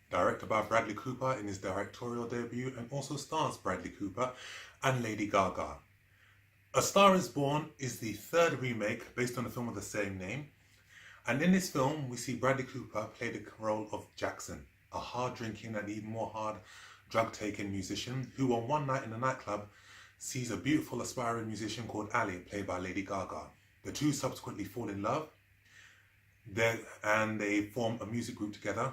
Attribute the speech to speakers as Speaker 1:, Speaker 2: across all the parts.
Speaker 1: directed by Bradley Cooper in his directorial debut, and also stars Bradley Cooper and Lady Gaga. A Star is Born is the third remake based on the film of the same name, and in this film we see Bradley Cooper play the role of Jackson, a hard-drinking and even more hard drug-taking musician who on one night in a nightclub sees a beautiful aspiring musician called Ali, played by Lady Gaga. The two subsequently fall in love and they form a music group together.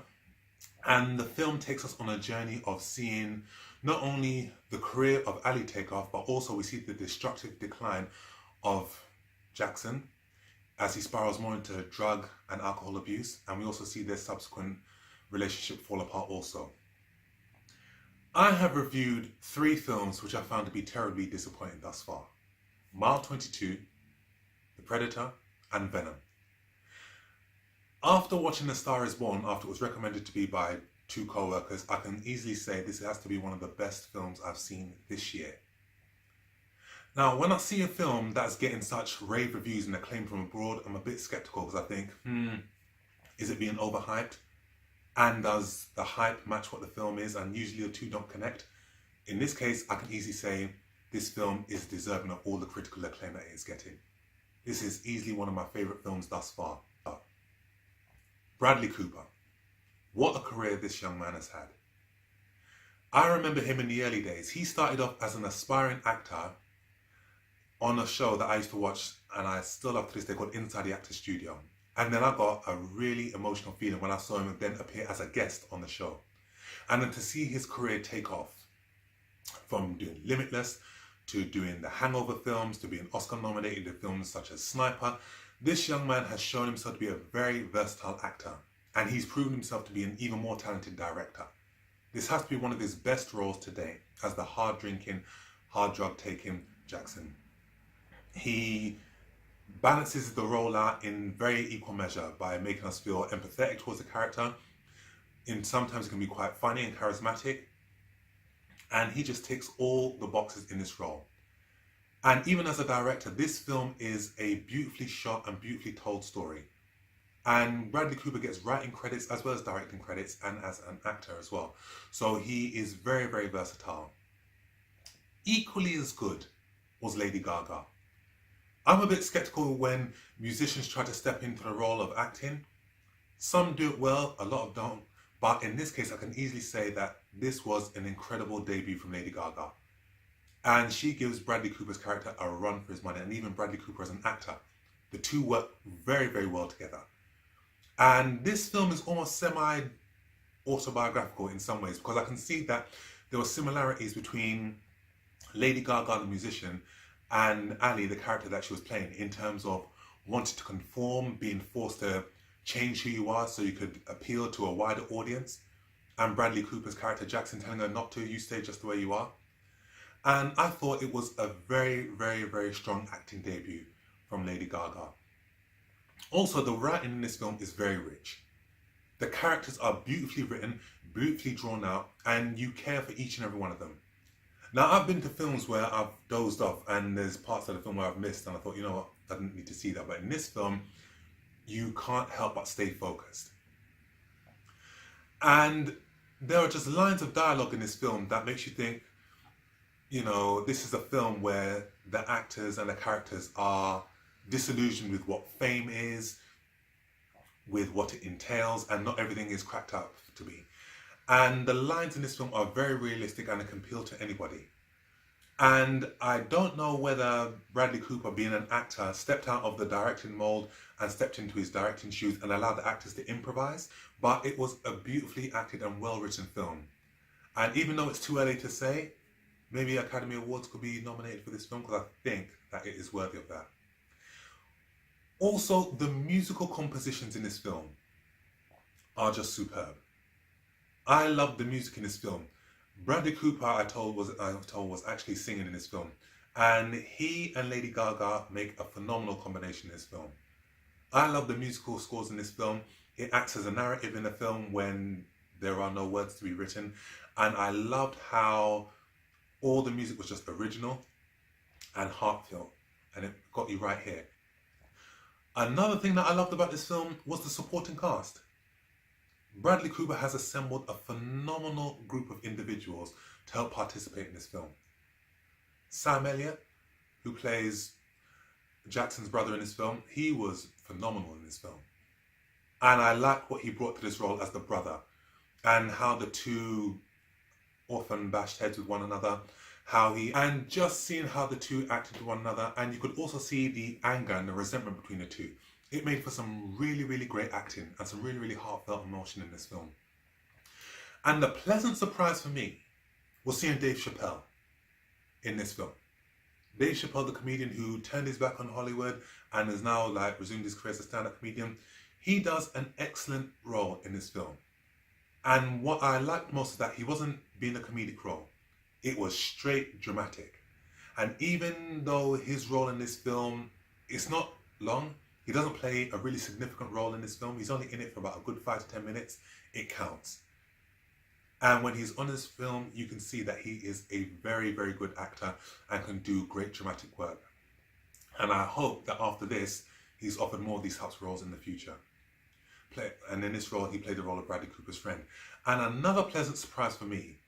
Speaker 1: And the film takes us on a journey of seeing not only the career of Ali take off, but also we see the destructive decline of Jackson as he spirals more into drug and alcohol abuse. And we also see their subsequent relationship fall apart also. I have reviewed 3 films which I found to be terribly disappointing thus far. Mile 22, The Predator, and Venom. After watching A Star is Born, after it was recommended to me by 2 co-workers, I can easily say this has to be one of the best films I've seen this year. Now, when I see a film that's getting such rave reviews and acclaim from abroad, I'm a bit skeptical because I think, is it being overhyped? And does the hype match what the film is? And usually the two don't connect. In this case, I can easily say this film is deserving of all the critical acclaim that it is getting. This is easily one of my favourite films thus far. Bradley Cooper. What a career this young man has had. I remember him in the early days. He started off as an aspiring actor on a show that I used to watch, and I still love to this day, called Inside the Actors Studio. And then I got a really emotional feeling when I saw him then appear as a guest on the show. And then to see his career take off, from doing Limitless to doing the Hangover films to being Oscar nominated in films such as Sniper, this young man has shown himself to be a very versatile actor. And he's proven himself to be an even more talented director. This has to be one of his best roles today as the hard-drinking, hard drug-taking Jackson. He balances the role out in very equal measure by making us feel empathetic towards the character. And sometimes it can be quite funny and charismatic. And he just ticks all the boxes in this role. And even as a director, this film is a beautifully shot and beautifully told story. And Bradley Cooper gets writing credits as well as directing credits and as an actor as well. So he is very, very versatile. Equally as good was Lady Gaga. I'm a bit skeptical when musicians try to step into the role of acting. Some do it well, a lot of don't. But in this case, I can easily say that this was an incredible debut from Lady Gaga. And she gives Bradley Cooper's character a run for his money, and even Bradley Cooper as an actor. The two work very, very well together. And this film is almost semi-autobiographical in some ways, because I can see that there were similarities between Lady Gaga, the musician, and Ali, the character that she was playing, in terms of wanting to conform, being forced to change who you are so you could appeal to a wider audience, and Bradley Cooper's character Jackson telling her not to, you stay just the way you are. And I thought it was a very, very, very strong acting debut from Lady Gaga. Also, the writing in this film is very rich. The characters are beautifully written, beautifully drawn out, and you care for each and every one of them. Now, I've been to films where I've dozed off and there's parts of the film where I've missed and I thought, you know what, I didn't need to see that. But in this film, you can't help but stay focused. And there are just lines of dialogue in this film that makes you think, you know, this is a film where the actors and the characters are disillusioned with what fame is, with what it entails, and not everything is cracked up to be. And the lines in this film are very realistic and it can appeal to anybody. And I don't know whether Bradley Cooper, being an actor, stepped out of the directing mold and stepped into his directing shoes and allowed the actors to improvise, but it was a beautifully acted and well-written film. And even though it's too early to say, maybe Academy Awards could be nominated for this film, because I think that it is worthy of that. Also, the musical compositions in this film are just superb. I love the music in this film. Bradley Cooper, I told was actually singing in this film, and he and Lady Gaga make a phenomenal combination in this film. I love the musical scores in this film. It acts as a narrative in a film when there are no words to be written, and I loved how all the music was just original and heartfelt, and it got you right here. Another thing that I loved about this film was the supporting cast. Bradley Cooper has assembled a phenomenal group of individuals to help participate in this film. Sam Elliott, who plays Jackson's brother in this film, he was phenomenal in this film. And I like what he brought to this role as the brother, and how the two often bashed heads with one another, and just seeing how the two acted to one another, and you could also see the anger and the resentment between the two. It made for some really, really great acting and some really, really heartfelt emotion in this film. And the pleasant surprise for me was seeing Dave Chappelle in this film. Dave Chappelle, the comedian who turned his back on Hollywood and has now resumed his career as a stand-up comedian, he does an excellent role in this film. And what I liked most is that he wasn't being a comedic role. It was straight dramatic. And even though his role in this film is not long, he doesn't play a really significant role in this film. He's only in it for about a good 5 to 10 minutes. It counts. And when he's on this film, you can see that he is a very, very good actor and can do great dramatic work. And I hope that after this, he's offered more of these types of roles in the future. And in this role, he played the role of Bradley Cooper's friend. And another pleasant surprise for me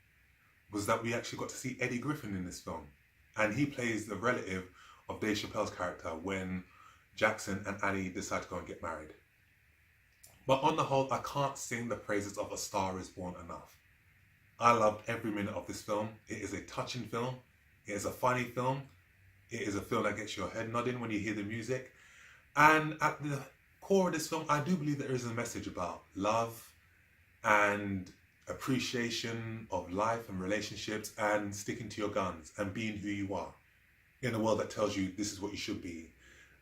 Speaker 1: was that we actually got to see Eddie Griffin in this film. And he plays the relative of Dave Chappelle's character when Jackson and Annie decide to go and get married. But on the whole, I can't sing the praises of A Star Is Born enough. I loved every minute of this film. It is a touching film. It is a funny film. It is a film that gets your head nodding when you hear the music. And at the core of this film, I do believe there is a message about love and appreciation of life and relationships and sticking to your guns and being who you are in a world that tells you this is what you should be.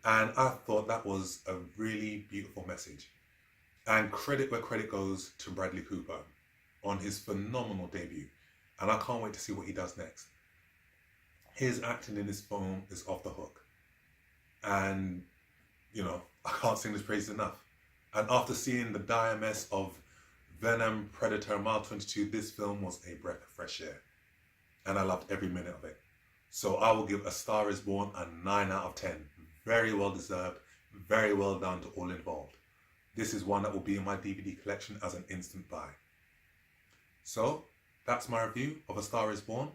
Speaker 1: And I thought that was a really beautiful message. And credit where credit goes to Bradley Cooper on his phenomenal debut. And I can't wait to see what he does next. His acting in this film is off the hook. And, I can't sing his praises enough. And after seeing the dire mess of Venom, Predator, Mile 22, this film was a breath of fresh air. And I loved every minute of it. So I will give A Star Is Born a 9 out of 10. Very well deserved, very well done to all involved. This is one that will be in my DVD collection as an instant buy. So, that's my review of A Star Is Born.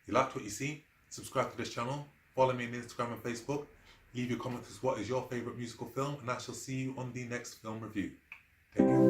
Speaker 1: If you liked what you see, subscribe to this channel, follow me on Instagram and Facebook, leave your comments as what is your favourite musical film, and I shall see you on the next film review. Take care.